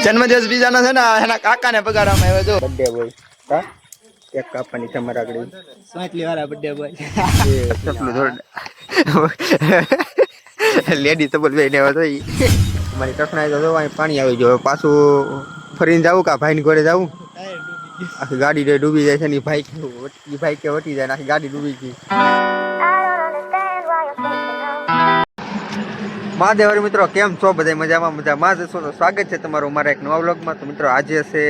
જન્મદિવસ બીજાનો છે ને એના કાકાને પગાડવામાં આવ્યો જો બર્થડે બોય હા કેક કાપવાની તમારા આગળ સાંકલી વાળા બર્થડે બોય લેડી તો બોલ બેને હતો મારી ટકણાઈ તો અહીં પાણી આવી ગયો પાછું ફરીને જાવું કા ભાઈ ની ઘરે જાવું આખી ગાડી ડૂબી જાય છે ને ભાઈ કે વટી જાય આખી ગાડી ડૂબી ગઈ મહાદેવરી મિત્રો કેમ છો બધા મજામાં જશો તો સ્વાગત છે તમારું મારા એક નવા વ્લોગમાં. તો મિત્રો આજે છે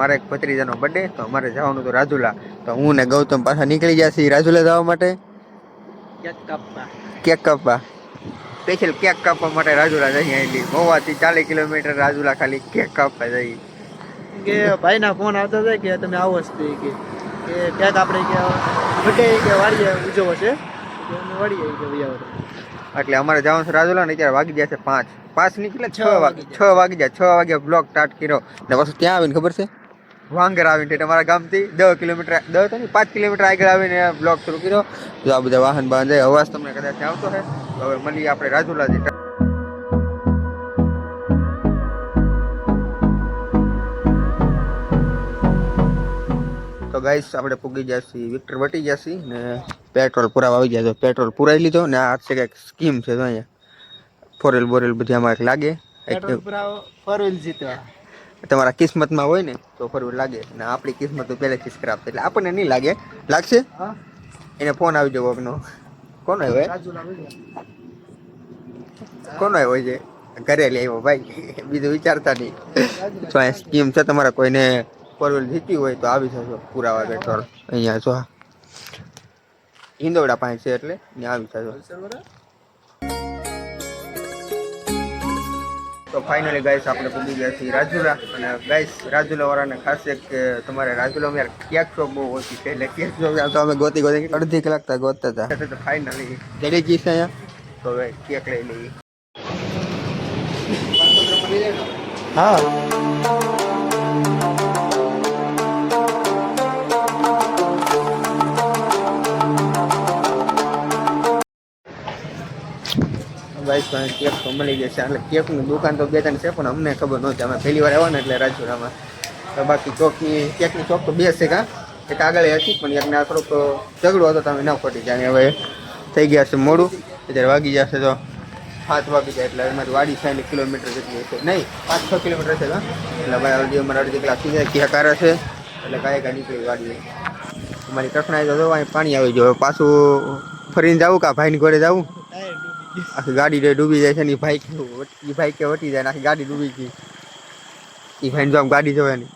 મારા એક ભત્રીજાનો બર્થડે તો અમારે જવાનું હતું રાજુલા. તો હું ને ગૌતમ પાછા નીકળી ગયા છીએ રાજુલા જવા માટે કેક કાપવા સ્પેશિયલ કેક કાપવા માટે રાજુલા જઈએ. અહીંથી મહુવાથી 40 કિલોમીટર રાજુલા ખાલી કેક કાપવા જઈએ. કે ભાઈના ફોન આવતો હતો કે તમે આવો છો કે કેક આપણે કે બર્થડે કે વાડીએ ઉજવો છે અમે વાડીએ કે ભાઈ એટલે અમારે જવાનું છે રાજુલા ને અત્યારે વાગી ગયા છે 5 નીકળે 6 વાગી ગયા 6 વાગે બ્લોક સ્ટાર્ટ કર્યો ને પછી ત્યાં આવીને ખબર છે વાંગર આવીને તમારા ગામથી 10 કિલોમીટર 5 કિલોમીટર આગળ આવીને બ્લોક શરૂ કર્યો. તો આ બધા વાહન બાંધે અવાજ તમને કદાચ આવતો હે. હવે મળીએ આપણે રાજુલા જઈએ. તો ગાઈસ આપણે પૂગી ગયા છીએ વિક્ટર વટી ગયા છીએ ને પેટ્રોલ પુરાવા આવી ગયા. તો પેટ્રોલ પુરાવી લીધો ને આ છે કંઈક સ્કીમ છે. તો અહીંયા ફોરેલ બોરેલ બધી આમાં લાગે ફોરવ્હીલ જીતવા તમારા કિસ્મતમાં હોય ને તો ફોરવ્હીલ લાગે ને આપણી કિસ્મત તો પહેલેથી જ ખરાબ એટલે આપણને નહીં લાગે. લાગશે એને ફોન આવી જવો આપનો કોનો આવ્યો છે ઘરે લઈ આવ્યો ભાઈ બીજું વિચારતા નહીં. તો અહીંયા સ્કીમ છે તમારા કોઈને ફોરવ્હીલ જીતી હોય તો આવી જશો પુરાવા પેટ્રોલ અહીંયા જો હિંદોડા પાસે છે એટલે ત્યાં આવી જશો. તો ફાઇનલી ગાઈસ આપણે પૂગી ગયા છીએ રાજુલા. અને ગાઈસ રાજુલા વાળાને ખાસ એક કે તમારે રાજુલામાં યાર કેક શોપ બહુ ઓછી છે એટલે કેક શોપ તો અમે ગોતી અડધી કલાક ગોતતા હતા. તો ફાઇનલી જડી ગઈ છે અહીંયા. તો હવે કેક લઈ લઈએ. હા ગાઈસ કેક તો મળી જશે. એટલે કેકની દુકાન તો 2-3 છે પણ અમને ખબર નહોતી. અમે પહેલી વાર આવ્યા ને એટલે રાજુલામાં. તો બાકી કેકની ચોક તો 2 છે કા એક આગળ હતી પણ એકને આ થોડોક ઝઘડો હતો તમે ના ખોટી જાય. હવે થઈ ગયા છે મોડું અત્યારે વાગી જશે તો 7 વાગી જાય એટલે અમારી વાડી 60 કિલોમીટર જેટલી છે નહીં 5-6 કિલોમીટર છે એટલે ભાઈ અમારે અડધી કલાક થઈ જાય કેક કરે છે એટલે કાંઈ નીકળી વાડીએ. અમારી કઠણાઈ તો અહીં પાણી આવી ગયો પાછું ફરીને જાવું કા ભાઈની ઘરે જાવું આખી ગાડી ડૂબી જાય છે ને ભાઈ કે વટી જાય આખી ગાડી ડૂબી ગઈ. એ ભાઈ જો આમ ગાડી જવાની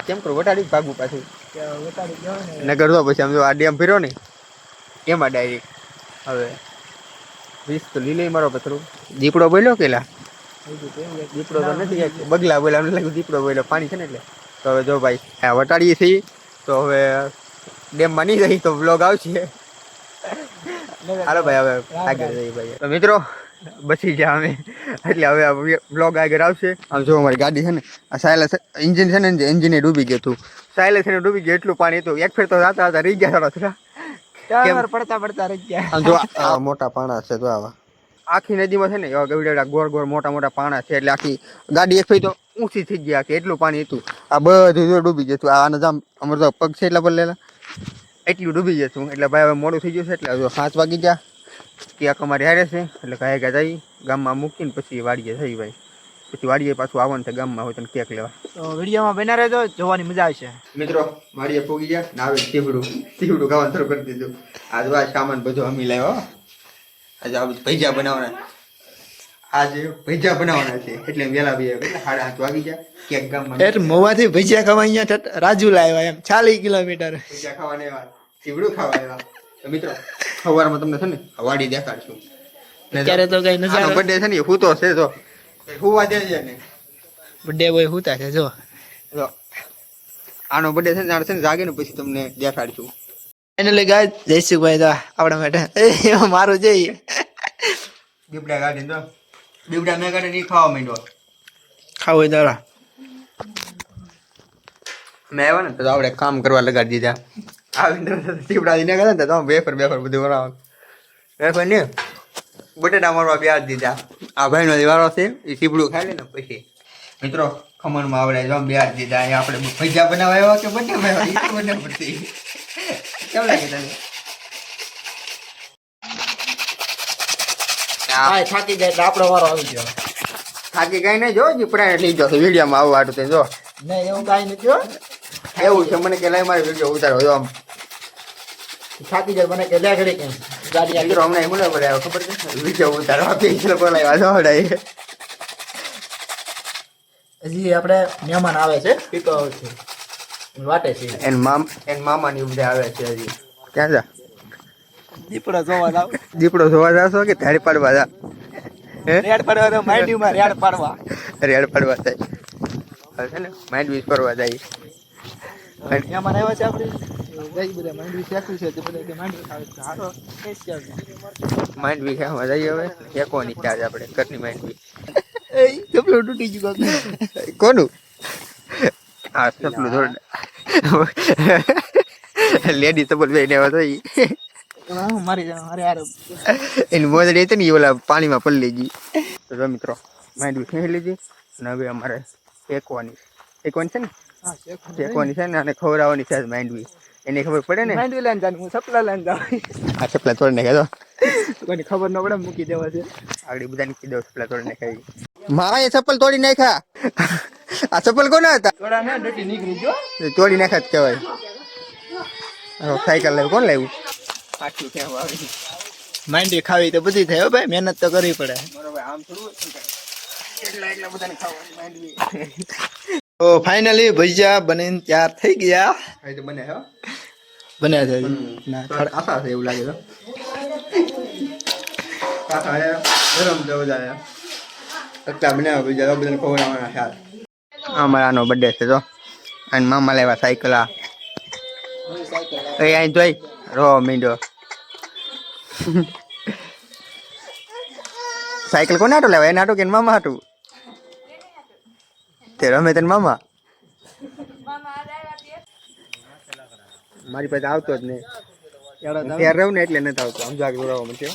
કેમ કરો વટાડી ભાગવું પાછું નગર તો પછી આમ જો આ ડેમ ફેર્યો ને એમાં ડાયરેક્ટ હવે 20 તો લીલે મારો પથરું દીપડો બોલ્યો કેલા દીપડો તો નથી બગલા બોલ્યા અમને લાગ્યું દીપડો બોલ્યો પાણી છે ને એટલે. તો હવે જો ભાઈ આ વટાડીએ છીએ તો હવે ડેમમાં નહીં જઈ તો બ્લોગ આવશે. હાલો ભાઈ હવે આગળ જઈએ ભાઈ. તો મિત્રો બચી ગયા અમે એટલે હવે બ્લોગ આગળ આવશે. આમ જો અમારી ગાડી છે ને આ સાયલેન્સ એન્જિન છે ને એન્જિને ડૂબી ગયું હતું. સાયલેન્સ એને ડૂબી ગયું એટલું પાણી હતું એક ફેર તો જાતા હતા રહી ગયા થોડા પડતા રહી ગયા. આમ જો આ મોટા પાણા છે તો આવા આખી નદીમાં છે ને એવા ગવડા ગોળ મોટા પાણા છે એટલે આખી ગાડી એક ફેર તો ઊંચી થઈ ગયા કે એટલું પાણી હતું. આ બધું ડૂબી ગયું હતું. આને જામ અમારે તો પગ છે એટલા બદલેલા એટલું ડૂબી જતું એટલે ભાઈ હવે મોડું થઈ ગયું છે એટલે જો 7 વાગી ગયા કેક અમારી હારે છે એટલે કાંઈ જઈ ગામમાં મૂકીને પછી વાડીએ થઈ ભાઈ પછી વાડીએ પાછું આવવાનું છે ગામમાં હોય તો કેક લેવા. તો વિડીયોમાં બના રહેજો જોવાની મજા આવશે. મિત્રો વાડીએ પૂગી ગયા ને આવે સીવડું ખાવાનું શરૂ કરી દીધું. આજ આ સામાન બધો અમી લાવ્યો. આજે આ ભજીયા બનાવવાના છે એટલે વહેલા બી 7:30 વાગી ગયા કેક ગામમાં એટલે મોવાથી ભજીયા ખાવા અહીંયા રાજુલા આવ્યા એમ 40 કિલોમીટર ભજીયા ખાવાને આવ્યા સીવડું ખાવા આવ્યા. તો મિત્રો સવારમાં તમને છે ને વાડી દેખાડશું. અત્યારે તો કઈ નજારો બર્થડે છે ને હું તો છે તો હુવા દે છે ને બર્થડે બોય હુતા છે જો આનો બર્થડે છે ને જાગે ને પછી તમને દેખાડશું. ફાઇનલી ગાઈસ જયસુખભાઈ તો આપણા માટે મારું જઈએ દીપડા ગાડી દો દીપડા મેં ગાડી નહીં ખાવા માંડ્યો ખાવું દાડા મેં આવ્યા ને તો આપણે કામ કરવા લગાડી દીધા. આવીને દીપડા ને કરે ને તો વેફર બધું બનાવવાનું વેફર ને બટેટા મારવા પ્યાજ દીધા. આ ભાઈનો દિવાળો છે એ સીપડું ખાઈ લે ને પછી મિત્રો ખમણમાં આવડે જો બે દીધા અહીંયા આપણે ભજીયા બનાવવા આવ્યા કે બને પડતી કેમ લાગે તને થાકી જાય એટલે આપણો વારો આવી ગયો. થાકી કઈ નહીં જો જીપડા લીધો છે વિડીયોમાં આવવા હાટું તે જો નહીં એવું કાંઈ નથી હો. એવું છે મને કે લઈ મારે વિડીયો ઉતારો જો આમ થાકી જાય મને કે લે ઘડી કેમ ગાડી આવી. મિત્રો હમણાં મને પડે ખબર છે વિડીયો ઉતારવા પેન્સિલ બોલાવ્યા જોડાય હજી આપણે મહેમાન આવે છે પીતો આવે છે વાટે છે એન મામાની બધા આવે છે હજી ક્યાં જા દીપડો જોવા જાવ. દીપડો જોવા જાશો કે ધાડી પાડવા જા રેડ પડવા તો માંડ્યુંમાં રેડ પાડવા. રેડ પાડવા જાય હવે છે ને માઇન્ડ વીસ કરવા જાય મહેમાન આવ્યા છે આપણે જઈ બધા માંડવી શેકવી છે તે બધા કે માંડવી ખાવે છે. હારો સ્પેશિયલ માઇન્ડ વીસ ખાવા જઈએ હવે ફેંકવાની ચાર્જ આપણે ઘરની માઇન્ડ વીસ એ ચપલો તૂટી ગયું કોનું હા સપનું થોડું લેડી સપોર્ટ બે ને મારી અરે યાર એની મોજડી હતી ને એ ઓલા પાણીમાં પલળી ગઈ તો જો મિત્રો માઇન્ડ વીસ ખેંચી લીધી અને હવે અમારે ફેંકવાની છે ને ફેંકવાની છે ને અને ખવડાવવાની છે માઇન્ડ વીસ એની ખબર પડે ને માંડવી લઈને જાને હું સપલા લઈને જાઉં. આ ચપલા તોડી નાખ્યા કોઈને ખબર ન પડે મૂકી દેવા છે. આગળ બધા નીકળી દો ચપલા તોડી નાખ્યા મારા એ ચપ્પલ તોડી નાખ્યા આ ચપ્પલ કોના હતા થોડા ને ડટી નીકળી ગયો. તોડી નાખ્યા જ કહેવાય સાયકલ લાવ્યું કોણ લાવ્યું પાછું કેમ આવી માંડવી ખાવી તો બધી થાય હો ભાઈ મહેનત તો કરવી પડે. બરોબર આમ થોડું એટલા બધાને ખાવાની માંડવી તો ફાઇનલી ભજીયા બનીને તૈયાર થઈ ગયા. હવે તો બને હો બન્યા છે ના કાસા છે એવું લાગે તો કાસા ગરમ છે બધા એટલા બનાવ્યા બીજા બધાને ખવડાવવાના છે અમારાનો બર્થડે છે તો અને મામા લેવા સાયકલ આ અહીં જોઈ રો મીંડો સાયકલ કોને આટો લેવા એને આટો કે મામા હાટું તે રમે તને મામા મારી પાસે આવતો જ નહીં ત્યારે રહું ને એટલે નથી આવતો સમજા કે દોરાવા મને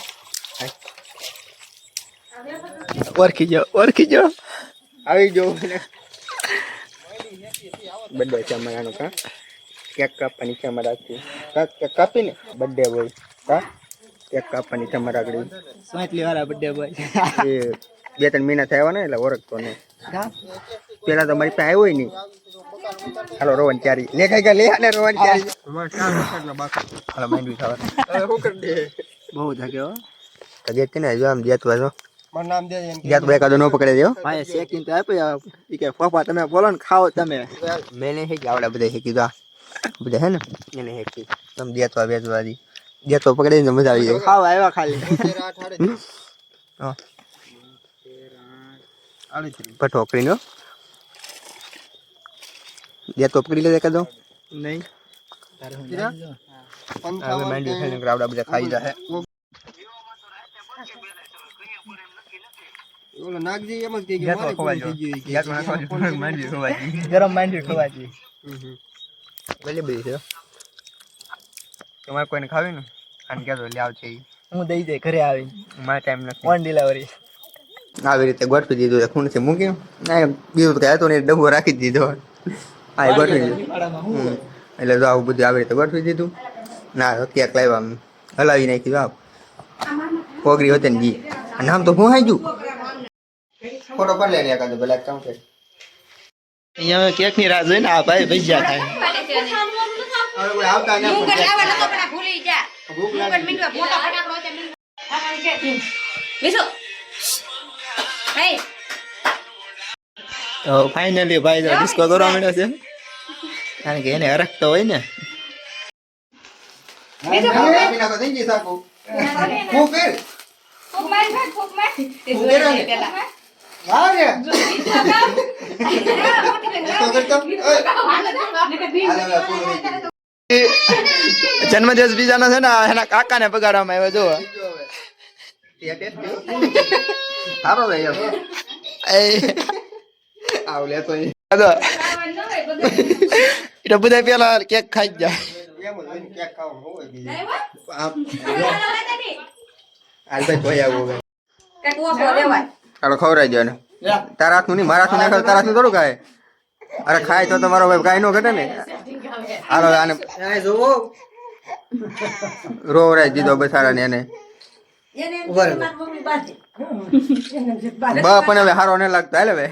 ઓળખી જાઓ આવી જવું બર્થડે છે અમારાનો કા કેક કાપવાની છે અમારા કેક કાપીને બર્થડે હોય કા કેક કાપવાની છે અમારા આગળ સ્માઇટલી વાળા બર્થડે બોય એ 2-3 મહિના થયા ને એટલે ઓળખતો ને પેલા તો મારી પાસે આવ્યો નહીં હાલો રોવન ચારી લે કઈ લે ને રોવન ચારી હાલો માંડવી ખાવા બહુ થાક્યો તો જેત ને જો આમ જેત વાજો મારું નામ દે જેત બે કાદો નો પકડે દેવો ભાઈ શેકીને તો આપ્યો ઈ કે પપ્પા તમે બોલો ને ખાઓ તમે મેને હે આવડા બધા હેકી દો બધા હે ને એને હેકી તમે જેતવા વેચવા દી જેતો પકડે ને મજા આવી જાય ખાવા આવ્યા ખાલી હા પટો કરીને જેતો પકડી લે કદો નહીં હવે માંડી ખાઈને આવડા બધા ખાઈ જાય ઓલો નાગજી એમ જ કે જેતો ખવાજો જેતો ખવાજો માંડી ખવાજી ગરમ માંડવી ખવાજી ભલે બધી છે તમારે કોઈને ખાવી ને આને કહેતો લે આવશે હું દઈ દે ઘરે આવી મારા ટાઈમ નથી ઓન ડિલિવરી આવી રીતે ગોઠવી દીધું ખૂણ છે મૂક્યું ના બીજું તો હતો ને ડબ્બો રાખી જ દીધો હા એ ગોઠવી દીધું એટલે જો આવું બધું આવી રીતે ગોઠવી દીધું ના કેક લાવ્યા હલાવી નાખી આવ કોગરી હોતે ને જી નામ તો હું હાઈ ગયું ફોટો પર લઈને એકાદો પેલા કામ કરે અહીંયા કેક ની રાહ જોઈને આ ભાઈ ભજીયા ખાય હવે કોઈ આવતા ના તો ફાઇનલી ભાઈ ડિસ્કો કરવા માંડ્યો છે કારણ કે એને હરખતો હોય ને જન્મદિવસ બીજાનો છે ને એના કાકાને પગાડવામાં આવ્યો જો સારો ભાઈ આવ લેતો એટલે બધા પેલા કેક ખાઈ જ જાય હાલો ખવડાવી દો ને તારા હાથનું નહીં, મારા હાથનું નહીં, તારા હાથનું થોડું ખાય. અરે ખાય તો તમારો ભાઈ કાંઈ નો ઘટે ને. હાલો આને જોવો રોવરાઈ દીધો બસારાને એને. પણ હવે હારો ન લાગતો. હાલે હવે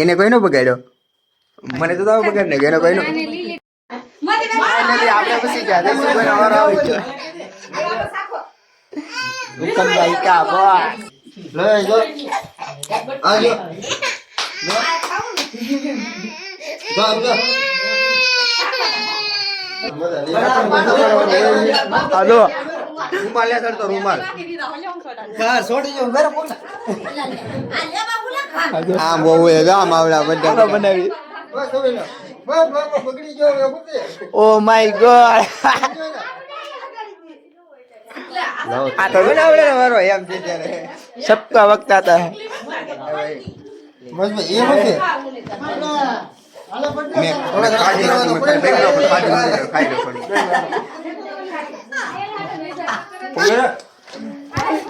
એને કોઈ નો બગાડ્યો. મને તો આવો બગાડ નહીં, એનો કોઈ નો. આપણે પછી ગયા દેશીભાઈનો વારો આવી ગયો. દુકાનભાઈ કા બોસ લઈ જો આજો હાલો રૂમાલ લે સર, તો રૂમાલ હા છોડી જો મેરે બોલ આમ બહુ એ ગામ આવડા બધા બનાવી. બગડી ગયો. ઓ માય ગોડ આ તો બનાવડે ને મારો એમ છે ત્યારે. सबका वक्त आता है. બસ ભાઈ એ હોતે મેં થોડા ખાધી નથી, મેં ખાધી બેગનો પણ ખાધી નથી, ખાઈ લો થોડી.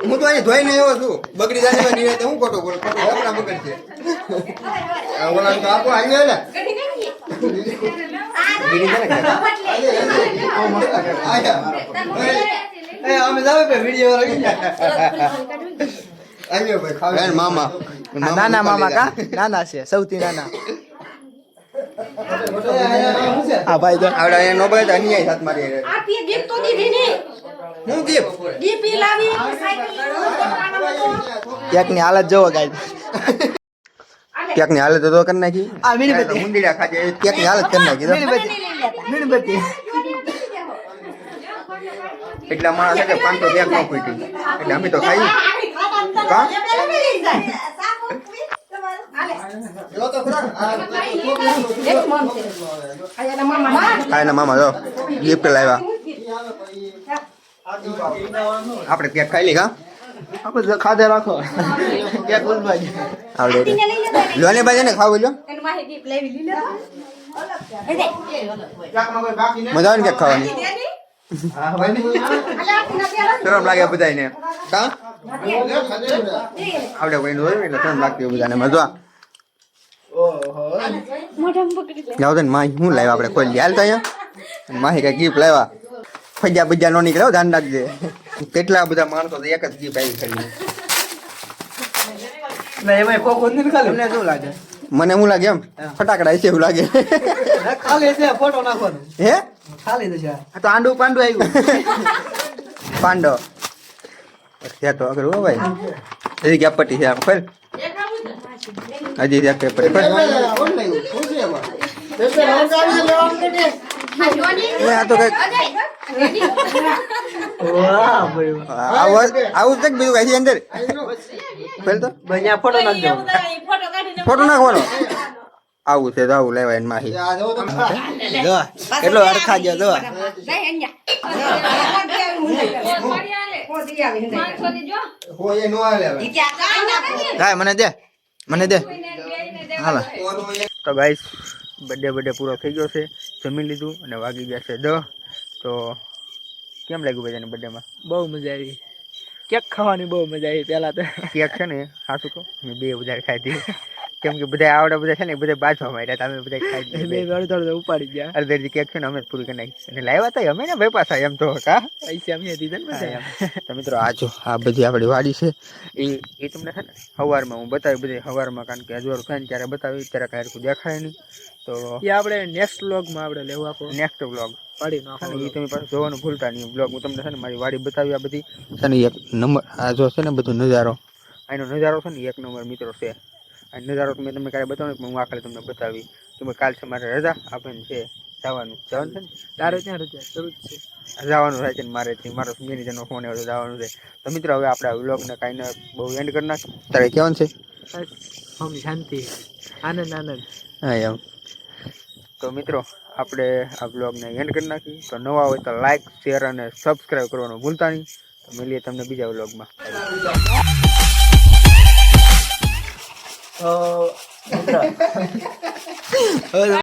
હું તો અહીં ધોઈને આવ્યો છું. બગડી જાય એવા નિરાતે હું ખોટો બોલું? ખોટો આપણા બગડ છે. ઓલા તો આપો આવી ને બીડી છે ને ए हमें जावे पे वीडियो रखी. આવ્યો ભાઈ ખાવા. મામા નાના મામા કા નાના છે સૌથી નાના. હા ભાઈ જો આવડા એ નો બગડ અન્યાય સાથ મારી. આ તે ગીત તો દીધી ને હું ગીપ ડીપી લાવી સાયકલ એકની હાલત જોવો ગાઈસ. ક્યાંકની હાલત તો કરી નાખી. આ મીણબત્તી મુંડીડા ખાજે ક્યાંકની હાલત કરી નાખી. તો મીણબત્તી એટલા માણસ છે કે 500 બેગ ન ખૂટી એટલે અમે તો ખાઈ. કા કાંઈ મામા જો ગિફ્ટ લાવ્યા. આપણે પેક ખાઈ લી. કા આપણે ખાધે રાખો એક બોલભાઈ આવડે લોને બાજે ને ખાવ લ્યો. એનું માહી દીપ લેવી લીલે મજા આવે ને ક્યાંક ખાવાની. શરમ લાગે બધાને. કા આવડે કોઈ નું હોય એટલે શરમ લાગતી હોય બધાને. મજા જાવ ને માહી શું લાવ્યા આપણે ખોલી હાલ તો અહીંયા. માહી કઈ ગિફ્ટ લાવ્યા. ફજ્યા બજ્જા નો નીકળ્યો, ધ્યાન રાખજે. કેટલા બધા માણસો તો એક જ ગિફ્ટ આવી ખાલી. ના એમાં કોકો નથી ખાલી. તમને શું લાગે? મને શું લાગે એમ ફટાકડા છે એવું લાગે. ખાલી છે ફોટો નાખવાનો. હે ખાલી તો છે આ તો આંડું પાંડું આવ્યું. પાંડો છે તો અગર હો ભાઈ. હજી ક્યાં પટ્ટી છે આમ ખોલ. હજી ક્યાં પટ્ટી ખોલ. આ તો કઈક વાહ ભાઈ આવું છે કે બીજું કઈ છે અંદર ખોલ તો. અહીંયા ફોટો નાખજો. ફોટો નાખવાનો આવું છે તો આવું લેવાય માહી. જો કેટલો અરખા ગયો જો. હોય નો આલે હવે. કાય મને દે હાલો. તો ગાઈસ બર્થડે પૂરો થઈ ગયો છે. જમી લીધું અને વાગી ગયા છે 10. તો કેમ લાગ્યું બધાને બર્થડેમાં? બહુ મજા આવી. કેક ખાવાની બહુ મજા આવી. પેલા તો કેક છે ને સાચું કહું મેં 2 વધારે ખાઈ હતી. કેમ કે બધા આવડે બધા છે ને બધા બાજવા માંડ્યા. તમે બધા ખાઈ બે અડધો ઉપાડી ગયા. અડધી કેક છે ને અમે જ પૂરી કરી નાખી. અને લાવ્યા હતા અમે ને ભાઈ પાછા એમ તો કા પૈસા અમે દીધા ને બધા એમ. તો મિત્રો આ જો આ બધી આપણી વાડી છે. એ તમને છે ને સવારમાં હું બતાવી બધી સવારમાં, કારણ કે અજવાળું થાય ને ત્યારે બતાવી ત્યારે કાંઈ દેખાય નહીં. તો એ આપણે નેક્સ્ટ વ્લોગમાં આપણે લેવું આપો. નેક્સ્ટ વ્લોગ પાડી નાખો. એ તમે પાછું જોવાનું ભૂલતા નહીં. બ્લોગ હું તમને છે ને મારી વાડી બતાવી. આ બધી છે ને એક નંબર. આ જો છે ને બધું નજારો, આનો નજારો છે ને એક નંબર મિત્રો છે. આ નજારો મેં તમને કાલે બતાવ્યો પણ હું આખરે તમને બતાવી. કે કાલ છે મારે રજા આપણને છે જવાનું છે ને. તારે ત્યાં રજા શરૂ છે. જવાનું થાય છે ને મારે મારો મેનેજરનો ફોન આવ્યો જવાનું છે. તો મિત્રો હવે આપણે આ વ્લોગને કાંઈ બહુ એન્ડ કરી નાખ. તારે કહેવાનું છે? શાંતિ આનંદ આનંદ. હા એમ. તો મિત્રો આપણે આ બ્લોગને એન્ડ કરી નાખી. તો નવા હોય તો લાઈક શેર અને સબસ્ક્રાઈબ કરવાનું ભૂલતા નહીં. તો મળીએ તમને બીજા વ્લોગમાં.